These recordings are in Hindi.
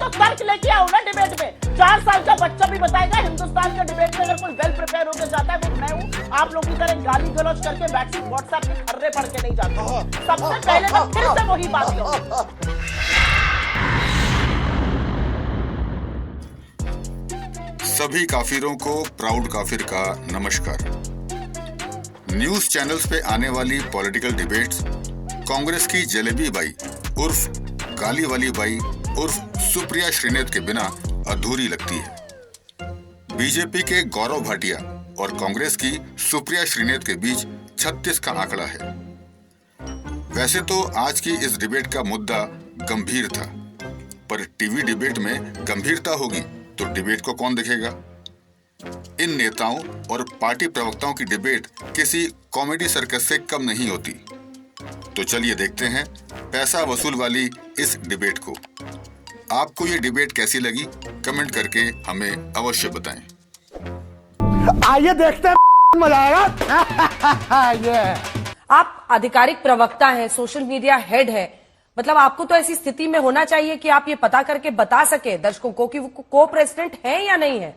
तो तर्क लेके आओ ना डिबेट में। 4 साल का बच्चा भी बताएगा हिंदुस्तान के डिबेट में अगर कोई वेल प्रिपेयर होकर जाता है वो मैं हूँ। आप लोगों की तरह गाली गलौज करके व्हाट्सएप के खर्रे पढ़ के नहीं जाता। सबसे पहले मैं फिर से वही बात कहूँ, सभी काफिरों को प्राउड काफिर का नमस्कार। न्यूज चैनल्स पे आने वाली पॉलिटिकल डिबेट्स कांग्रेस की जलेबी बाई उर्फ गाली वाली बाई उर्फ सुप्रिया श्रीनेत के बिना अधूरी लगती है। बीजेपी के गौरव भाटिया और कांग्रेस की सुप्रिया श्रीनेत के बीच 36 का आंकड़ा है। वैसे तो आज की इस डिबेट का मुद्दा गंभीर था, पर टीवी डिबेट में गंभीरता होगी तो डिबेट को कौन देखेगा। इन नेताओं और पार्टी प्रवक्ताओं की डिबेट किसी कॉमेडी सर्कस से कम नहीं होती। तो चलिए देखते हैं पैसा वसूल वाली इस डिबेट को। आपको ये डिबेट कैसी लगी कमेंट करके हमें अवश्य बताएं। आइए देखते हैं, मजा आएगा। ये आप आधिकारिक प्रवक्ता हैं, सोशल मीडिया हेड है, मतलब आपको तो ऐसी स्थिति में होना चाहिए कि आप ये पता करके बता सके दर्शकों को कि वो को प्रेसिडेंट है या नहीं है।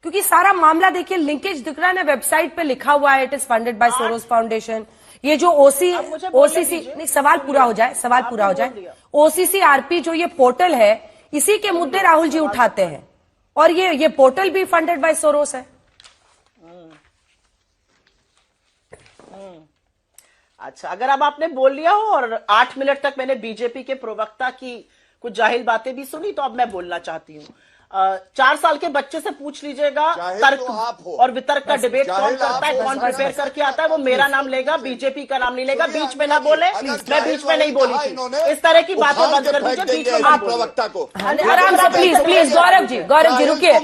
क्योंकि सारा मामला देखिए, लिंकेज दिख रहा है ना, वेबसाइट पे लिखा हुआ है it is funded by Soros foundation. ये जो ओसीसी नहीं, सवाल पूरा हो जाए, OCCRP जो ये पोर्टल है, इसी के मुद्दे राहुल जी उठाते हैं और ये पोर्टल भी फंडेड बाय सोरोस है। अच्छा, अगर अब आपने बोल लिया हो और 8 मिनट तक मैंने बीजेपी के प्रवक्ता की कुछ जाहिल बातें भी सुनी, तो अब मैं बोलना चाहती हूँ। 4 साल के बच्चे से पूछ लीजिएगा तर्क तो और वितर्क का डिबेट कौन करता है, कौन प्रिपेयर करके आता है, वो मेरा नाम लेगा, बीजेपी का नाम नहीं लेगा। बीच में ना बोले, मैं बीच में नहीं बोली थी। इस तरह की बातें बंद कर दीजिए, बीच में आप प्रवक्ता को आराम से प्लीज। गौरव जी रुकिए।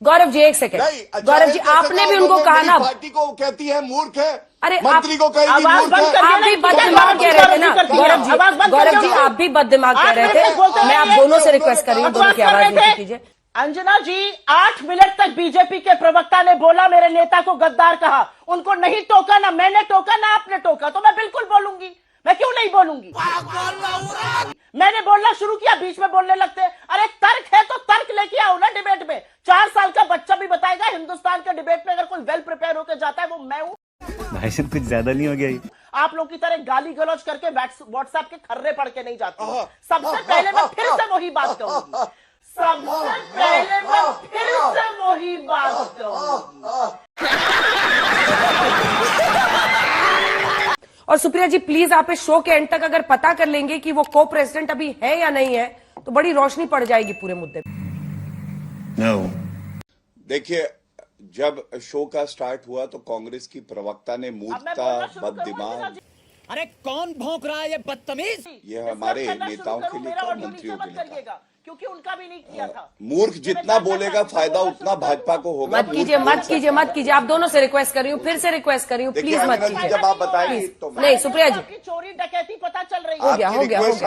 गौरव जी एक सेकंड। गौरव जी आपने भी उनको कहा ना, पार्टी को कहती है मूर्ख है, अरे मंत्री को कहेगी मूर्ख है। आप भी बददिमाग कह रहे थे ना गौरव जी, आप भी बददिमाग कह रहे थे। मैं आप दोनों से रिक्वेस्ट कर रही हूँ, दोनों की आवाज नीचे कीजिए। अंजना जी, 8 मिनट तक बीजेपी के प्रवक्ता ने बोला, मेरे नेता को गद्दार कहा। उनको नहीं टोका, ना मैंने टोका ना आपने टोका, तो मैं बिल्कुल बोलूंगी। मैं क्यों नहीं बोलूंगी? मैंने बोलना शुरू किया, बीच में बोलने लगते। अरे तर्क है तो तर्क लेके आओ ना डिबेट में। 4 साल का बच्चा भी बताएगा हिंदुस्तान के डिबेट में अगर कोई वेल प्रिपेयर होकर जाता है वो मैं हूँ। भाई साहब कुछ ज्यादा नहीं हो गया ये? आप लोग की तरह गाली गलौज करके व्हाट्सएप के खर्रे पढ़ के नहीं जाते। सबसे पहले मैं फिर से वही बात कहूंगी, और सुप्रिया जी प्लीज आप इस शो के एंड तक अगर पता कर लेंगे कि वो को प्रेसिडेंट अभी है या नहीं है, तो बड़ी रोशनी पड़ जाएगी पूरे मुद्दे पे। देखिए, जब शो का स्टार्ट हुआ तो कांग्रेस की प्रवक्ता ने मूर्खता, बददिमाग, अरे कौन भौंक रहा है ये बदतमीज, ये हमारे नेताओं के लिए और मंत्रियों के लिए, क्योंकि उनका भी नहीं किया था। मूर्ख जितना बोलेगा फायदा उतना भाजपा को होगा। मत कीजिए। आप दोनों से रिक्वेस्ट कर रही हूँ, फिर से रिक्वेस्ट कर रही हूँ, प्लीज मत कीजिए। जब आप बताएंगे तो नहीं सुप्रिया जी, चोरी डकैती पता चल रही हो गया।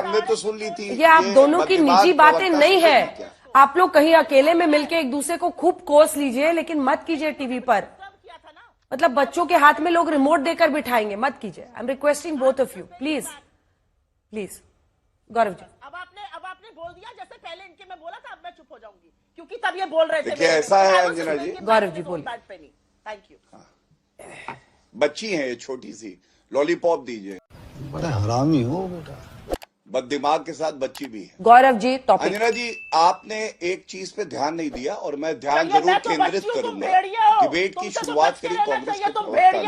हमने तो सुन ली थी। ये आप दोनों की निजी बातें नहीं है। आप लोग कहीं अकेले में मिलके एक दूसरे को खूब कोस लीजिए, लेकिन मत कीजिए टीवी पर। मतलब बच्चों के हाथ में लोग रिमोट देकर बिठाएंगे, मत कीजिए। I am requesting both of you, please. Gaurav ji, अब आपने बोल दिया, जैसे पहले इनके में बोला था, अब मैं चुप हो जाऊंगी क्योंकि तब ये बोल रहे थे। देखिए ऐसा है अंजना जी, गौरव जी बोलिए। Thank you. बच्ची है ये छोटी सी, लॉलीपॉप दीजिए। बड़ा हरामी हो बेटा। बददिमाग के साथ बच्ची भी है। गौरव जी टॉपिक। अंजना जी, आपने एक चीज पे ध्यान नहीं दिया और मैं ध्यान जरूर केंद्रित करूंगा। डिबेट की शुरुआत करी कांग्रेस के प्रवक्ता ने।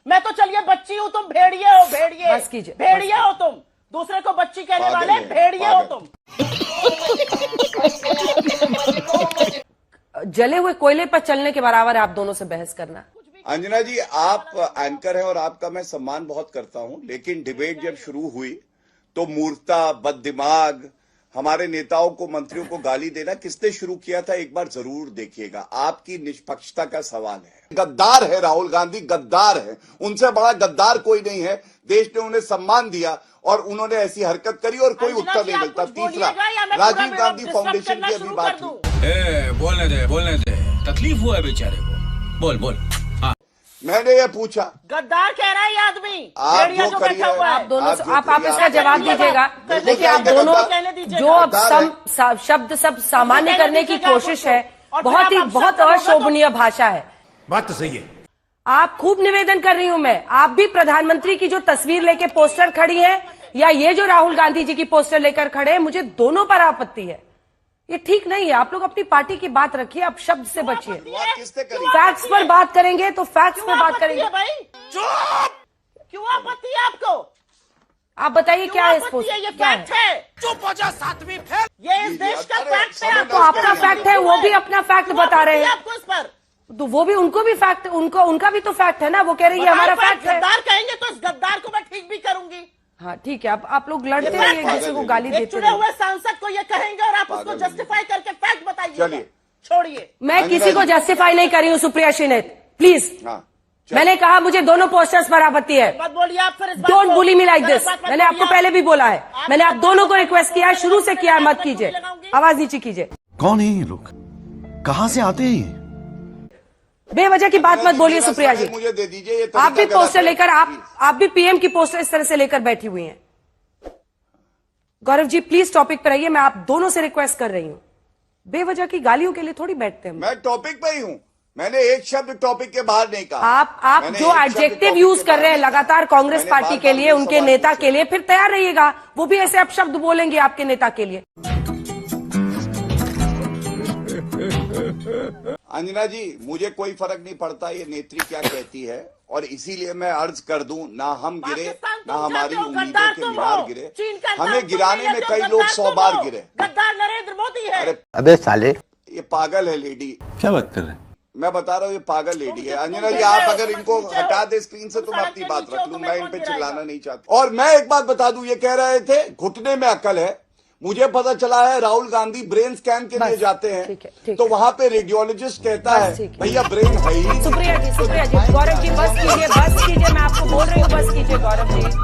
मैं तो चलिए बच्ची हूँ, तुम भेड़िए हो, भेड़िए। बस कीजिए। भेड़िए हो तुम, दूसरे को बच्ची कहने वाले भेड़िए हो तुम। जले हुए कोयले पर चलने के बराबर है आप दोनों से बहस करना। अंजना जी, आप एंकर हैं और आपका मैं सम्मान बहुत करता हूं, लेकिन डिबेट जब शुरू हुई तो मूर्खता, बददिमाग, हमारे नेताओं को, मंत्रियों को गाली देना किसने शुरू किया था एक बार जरूर देखिएगा। आपकी निष्पक्षता का सवाल है। गद्दार है राहुल गांधी, गद्दार है। उनसे बड़ा गद्दार कोई नहीं है। देश ने उन्हें सम्मान दिया और उन्होंने ऐसी हरकत करी और कोई उत्तर नहीं मिलता। तीसरा, राजीव गांधी फाउंडेशन की अभी बात हुई। बोलने दे, तकलीफ हुआ है बेचारे को, बोल। मैंने ये पूछा। गद्दार कह रहा है ये आदमी, आप भेड़िया जो जो बैठा करिए, हुआ है। आप दोनों आप जो आप करिए, इसका आप जवाब करिए, दीजिएगा। करिए, देखिए आप करिए, दोनों कहने दीजिए, जो अब गद्दार है। शब्द सब सामान्य कहने करने की दीजिएगा कोशिश आपको। है, और बहुत फिर ही आप बहुत शब्द बोलना तो- अशोभनीय भाषा है। बात तो सही है। आप खूब निवेदन कर रही हूं मैं, आप भी प्रधानमंत्री की जो तस्वीर लेके पोस्टर खड़ी है या ये जो राहुल गांधी जी की पोस्टर लेकर खड़े हैं, मुझे दोनों पर आपत्ति है। ये ठीक नहीं है। आप लोग अपनी पार्टी की बात रखिए, आप शब्द से बचिए। शुरुआत किसने करी? फैक्ट्स पर बात करेंगे तो फैक्ट्स पर बात करेंगे। क्यों आपत्ति है आपको? आप बताइए क्या है इस आपत्ति है? ये पोस्टर क्या फैक्ट है। चुप हो जा सातवीं फेल। ये इस देश का अरे, फैक्ट है। समझ आपको तो आपका फैक्ट है, वो भी अपना फैक्ट क्यों बता रहे आपत्ति है हैं। आपको इस पर? तो वो भी उनको भी फैक्ट, उनका भी तो फैक्ट है ना। वो कह रही है हमारा फैक्ट है। गद्दार कहेंगे तो इस गद्दार को मैं ठीक भी करूंगी। हाँ ठीक है, आप लोग लड़ते ये रहिए, एक फैक्ट दूसरे को है। गाली एक देते चुने रहिए। हुए सांसद को ये कहेंगे और आप उसको पागल है। जस्टिफाई करके फैक्ट बताइए। चलिए। छोड़िए। मैं किसी को जस्टिफाई नहीं कर रही हूँ सुप्रिया श्रीनेत, प्लीज। हाँ, चलिए। मैंने कहा मुझे दोनों पोस्टर्स पर आपत्ति है। मत बोलिए आप फिर इस बात डोंट को। बुली मी लाइक गलत दिस। बात मत मैंने आपको बोलिए। पहले भी बोला है, मैंने आप दोनों को रिक्वेस्ट किया है, शुरू से किया है, मत मैं कीजिए। गोली लगाऊंगी। आवाज नीचे कीजिए। कौन है ये लोग? कहाँ से आते हैं ये? बेवजह की बात मत बोलिए मेरा सुप्रिया जी। समय मुझे दे दीजिए। ये आप भी तरीका पोस्टर गलत है। लेकर आप भी पीएम की पोस्टर इस तरह से लेकर बैठी हुई हैं। गौरव जी प्लीज टॉपिक पर आइए, मैं आप दोनों से रिक्वेस्ट कर रही हूं। बेवजह की गालियों के लिए थोड़ी बैठते हैं हम। मैं टॉपिक पे ही हूँ। मैंने एक शब्द टॉपिक के बाहर नहीं कहा। आप मैंने जो एक शब्द एडजेक्टिव टॉपिक यूज के कर बाहर रहे हैं नहीं कहा। लगातार कांग्रेस मैंने पार्टी बार-बार के लिए, वही उनके सवाल नेता पूछा। के लिए, फिर तैयार रहिएगा। वो भी ऐसे अपशब्द बोलेंगे आपके नेता के लिए। अंजना जी, मुझे कोई फर्क नहीं पड़ता ये नेत्री क्या कहती है, और इसीलिए मैं अर्ज कर दूं, ना हम गिरे पाकिस्तान ना तुम हमारी चाहते हो, उम्मीदों गद्दार के तुम मीनार हो। गिरे। चीन का हमें नाम गिराने तुम में ले कई तो लोग गद्दार 100 तुम बार हो। गिरे। गद्दार नरेंद्र मोदी है। अरे अबे साले, ये पागल है लेडी। क्या बात कर रहे हैं? मैं बता रहा हूँ ये पागल लेडी है। तुम अंजना जी, नीचे आप हो, अगर तुम इनको नीचे हो। हटा दे स्क्रीन से तो तुम मैं सड़क अपनी के बात नीचे रख हो, लूं। तुम्हें मैं इन कौन पे गिराएगा? चिल्लाना नहीं चाहता। और मैं एक बात बता दूं, ये कह रहे थे घुटने में अकल है। मुझे पता चला है राहुल गांधी ब्रेन स्कैन के लिए बस, जाते ठीक है, हैं ठीक तो है। वहां पे रेडियोलॉजिस्ट कहता बस, है ठीक है। भैया ब्रेन है ही नहीं। सुप्रिया जी, गौरव जी बस कीजिए, मैं आपको बोल रही हूँ बस कीजिए गौरव जी।